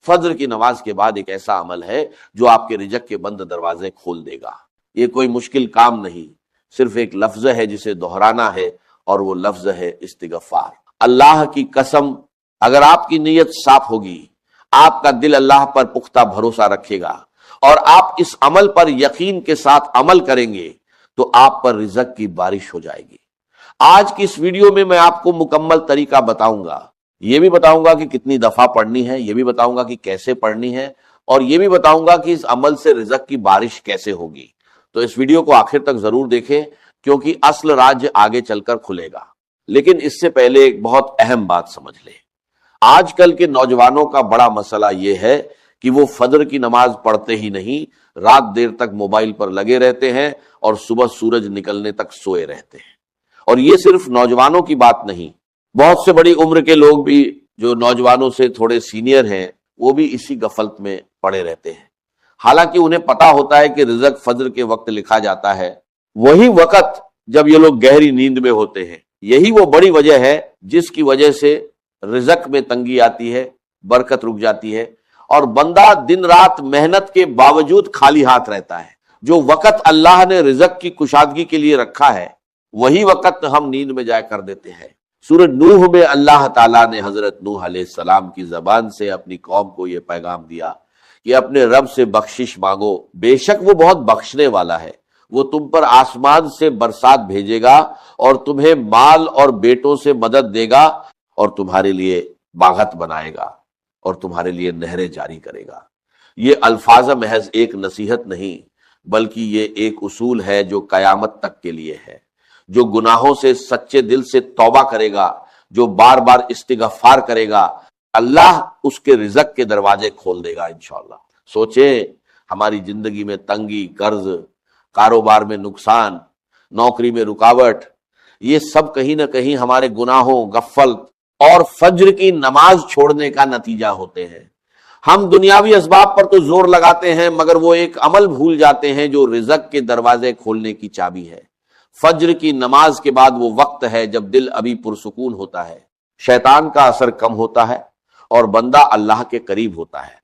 फज्र की नमाज के बाद एक ऐसा अमल है जो आपके रिजक के बंद दरवाजे खोल देगा। ये कोई मुश्किल काम नहीं, सिर्फ एक लफ्ज है जिसे दोहराना है, और वो लफ्ज है इस्तिगफार। अल्लाह की कसम, अगर आपकी नीयत साफ होगी, आपका दिल अल्लाह पर पुख्ता भरोसा रखेगा और आप इस अमल पर यकीन के साथ अमल करेंगे तो आप पर रिजक की बारिश हो जाएगी। आज की इस वीडियो में मैं आपको मुकम्मल तरीका बताऊंगा। ये भी बताऊंगा कि कितनी दफा पढ़नी है, ये भी बताऊंगा कि कैसे पढ़नी है, और ये भी बताऊंगा कि इस अमल से रिजक की बारिश कैसे होगी। तो इस वीडियो को आखिर तक जरूर देखें, क्योंकि असल राज आगे चलकर खुलेगा। लेकिन इससे पहले एक बहुत अहम बात समझ लें। आजकल के नौजवानों का बड़ा मसला यह है कि वो फजर की नमाज पढ़ते ही नहीं, रात देर तक मोबाइल पर लगे रहते हैं और सुबह सूरज निकलने तक सोए रहते हैं। और ये सिर्फ नौजवानों की बात नहीं, बहुत से बड़ी उम्र के लोग भी जो नौजवानों से थोड़े सीनियर हैं, वो भी इसी गफलत में पड़े रहते हैं। हालांकि उन्हें पता होता है कि रिजक फजर के वक्त लिखा जाता है, वही वक्त जब ये लोग गहरी नींद में होते हैं। यही वो बड़ी वजह है जिसकी वजह से रिजक में तंगी आती है, बरकत रुक जाती है और बंदा दिन रात मेहनत के बावजूद खाली हाथ रहता है। जो वक्त अल्लाह ने रिजक की कुशादगी के लिए रखा है, वही वक्त हम नींद में जाया कर देते हैं। सूरह नूह में अल्लाह ताला ने हजरत नूह अलैहिस्सलाम की जबान से अपनी कौम को यह पैगाम दिया कि अपने रब से बख्शिश मांगो, बेशक वो बहुत बख्शने वाला है। वो तुम पर आसमान से बरसात भेजेगा और तुम्हें माल और बेटों से मदद देगा और तुम्हारे लिए बागत बनाएगा और तुम्हारे लिए नहरें जारी करेगा। ये अल्फाज महज एक नसीहत नहीं, बल्कि ये एक उसूल है जो कयामत तक के लिए है। जो गुनाहों से सच्चे दिल से तौबा करेगा, जो बार बार इस्तिगफार करेगा, अल्लाह उसके रिजक के दरवाजे खोल देगा इंशाअल्लाह। सोचे, हमारी जिंदगी में तंगी, कर्ज, कारोबार में नुकसान, नौकरी में रुकावट, ये सब कहीं ना कहीं हमारे गुनाहों, गफलत और फज्र की नमाज छोड़ने का नतीजा होते हैं। हम दुनियावी असबाब पर तो जोर लगाते हैं, मगर वो एक अमल भूल जाते हैं जो रिजक के दरवाजे खोलने की चाबी है। फज्र की नमाज के बाद वो वक्त है जब दिल अभी पुरसुकून होता है, शैतान का असर कम होता है और बंदा अल्लाह के करीब होता है।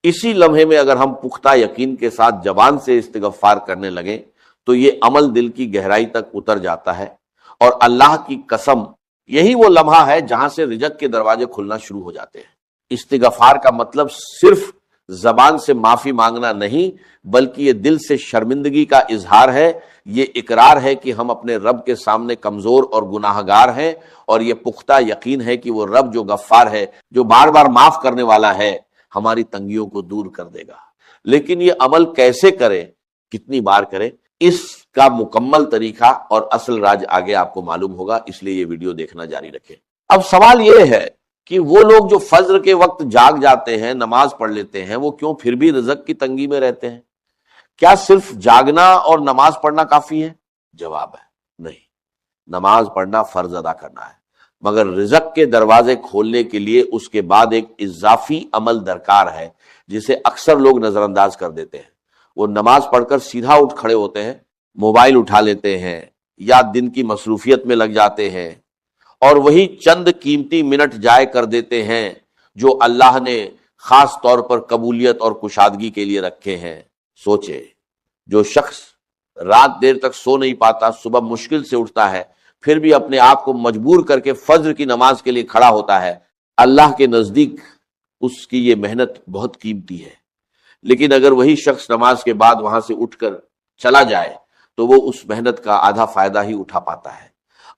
इसी लम्हे में अगर हम पुख्ता यकीन के साथ जबान से इस्तिगफार करने लगे तो ये अमल दिल की गहराई तक उतर जाता है और अल्लाह की कसम, यही वो लम्हा है जहां से रिजक के दरवाजे खुलना शुरू हो जाते हैं। इस्तिगफार का मतलब सिर्फ जबान से माफी मांगना नहीं, बल्कि ये दिल से शर्मिंदगी का इजहार है। ये इकरार है कि हम अपने रब के सामने कमजोर और गुनाहगार हैं, और ये पुख्ता यकीन है कि वो रब जो गफ्फार है, जो बार बार माफ करने वाला है, हमारी तंगियों को दूर कर देगा। लेकिन ये अमल कैसे करें, कितनी बार करें, इसका मुकम्मल तरीका और असल राज आगे आपको मालूम होगा, इसलिए ये वीडियो देखना जारी रखें। अब सवाल ये है कि वो लोग जो फज्र के वक्त जाग जाते हैं, नमाज पढ़ लेते हैं, वो क्यों फिर भी रिजक की तंगी में रहते हैं? क्या सिर्फ जागना और नमाज पढ़ना काफी है? जवाब है नहीं, नमाज पढ़ना फर्ज अदा करना है, मगर रिजक के दरवाजे खोलने के लिए उसके बाद एक इजाफी अमल दरकार है जिसे अक्सर लोग नजरअंदाज कर देते हैं। वो नमाज पढ़कर सीधा उठ खड़े होते हैं, मोबाइल उठा लेते हैं या दिन की मसरूफियत में लग जाते हैं और वही चंद कीमती मिनट जाय कर देते हैं जो अल्लाह ने खास तौर पर कबूलियत और कुशादगी के लिए रखे हैं। सोचे, जो शख्स रात देर तक सो नहीं पाता, सुबह मुश्किल से उठता है, फिर भी अपने आप को मजबूर करके फज्र की नमाज के लिए खड़ा होता है, अल्लाह के नजदीक उसकी ये मेहनत बहुत कीमती है। लेकिन अगर वही शख्स नमाज के बाद वहां से उठकर चला जाए तो वो उस मेहनत का आधा फायदा ही उठा पाता है।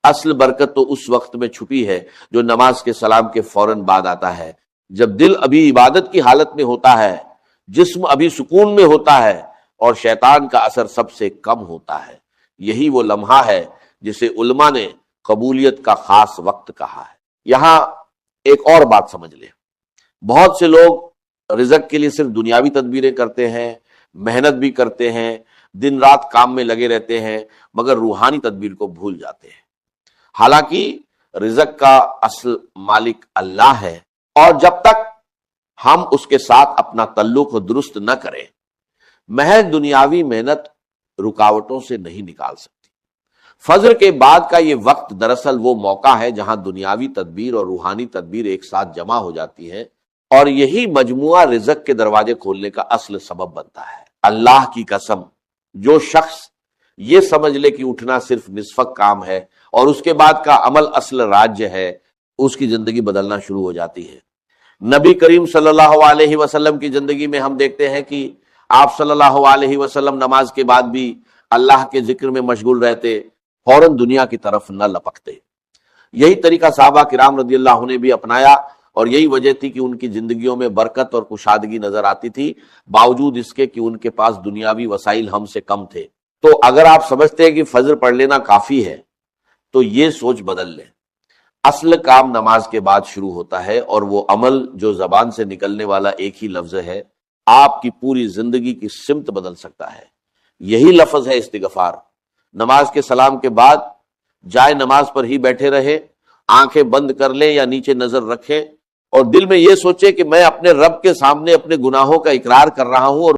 असल बरकत तो उस वक्त में छुपी है जो नमाज के सलाम के फौरन बाद आता है, जब दिल अभी इबादत की हालत में होता है, जिस्म अभी सुकून में होता है और शैतान का असर सबसे कम होता है। यही वो लम्हा है जिसे उलमा ने कबूलियत का खास वक्त कहा है। यहां एक और बात समझ ले, बहुत से लोग रिजक के लिए सिर्फ दुनियावी तदबीरें करते हैं, मेहनत भी करते हैं, दिन रात काम में लगे रहते हैं, मगर रूहानी तदबीर को भूल जाते हैं। हालांकि रिजक का असल मालिक अल्लाह है और जब तक हम उसके साथ अपना तल्लुक दुरुस्त न करें, महज दुनियावी मेहनत रुकावटों से नहीं निकाल सकती। फजर के बाद का ये वक्त दरअसल वो मौका है जहां दुनियावी तदबीर और रूहानी तदबीर एक साथ जमा हो जाती है اور یہی مجموعہ رزق کے دروازے کھولنے کا اصل سبب بنتا ہے۔ اللہ کی قسم، جو شخص یہ سمجھ لے کہ اٹھنا صرف نصف کام ہے اور اس کے بعد کا عمل اصل راجیہ ہے، اس کی زندگی بدلنا شروع ہو جاتی ہے۔ نبی کریم صلی اللہ علیہ وسلم کی زندگی میں ہم دیکھتے ہیں کہ آپ صلی اللہ علیہ وسلم نماز کے بعد بھی اللہ کے ذکر میں مشغول رہتے، فوراً دنیا کی طرف نہ لپکتے۔ یہی طریقہ صحابہ کرام رضی اللہ عنہ نے بھی اپنایا، اور یہی وجہ تھی کہ ان کی زندگیوں میں برکت اور کشادگی نظر آتی تھی، باوجود اس کے کہ ان کے پاس دنیاوی وسائل ہم سے کم تھے۔ تو اگر آپ سمجھتے ہیں کہ فجر پڑھ لینا کافی ہے تو یہ سوچ بدل لیں۔ اصل کام نماز کے بعد شروع ہوتا ہے، اور وہ عمل جو زبان سے نکلنے والا ایک ہی لفظ ہے آپ کی پوری زندگی کی سمت بدل سکتا ہے۔ یہی لفظ ہے استغفار۔ نماز کے سلام کے بعد جائے نماز پر ہی بیٹھے رہے، آنکھیں بند کر لیں یا نیچے نظر رکھیں، اور دل میں یہ سوچے کہ میں اپنے رب کے سامنے اپنے گناہوں کا اقرار کر رہا ہوں اور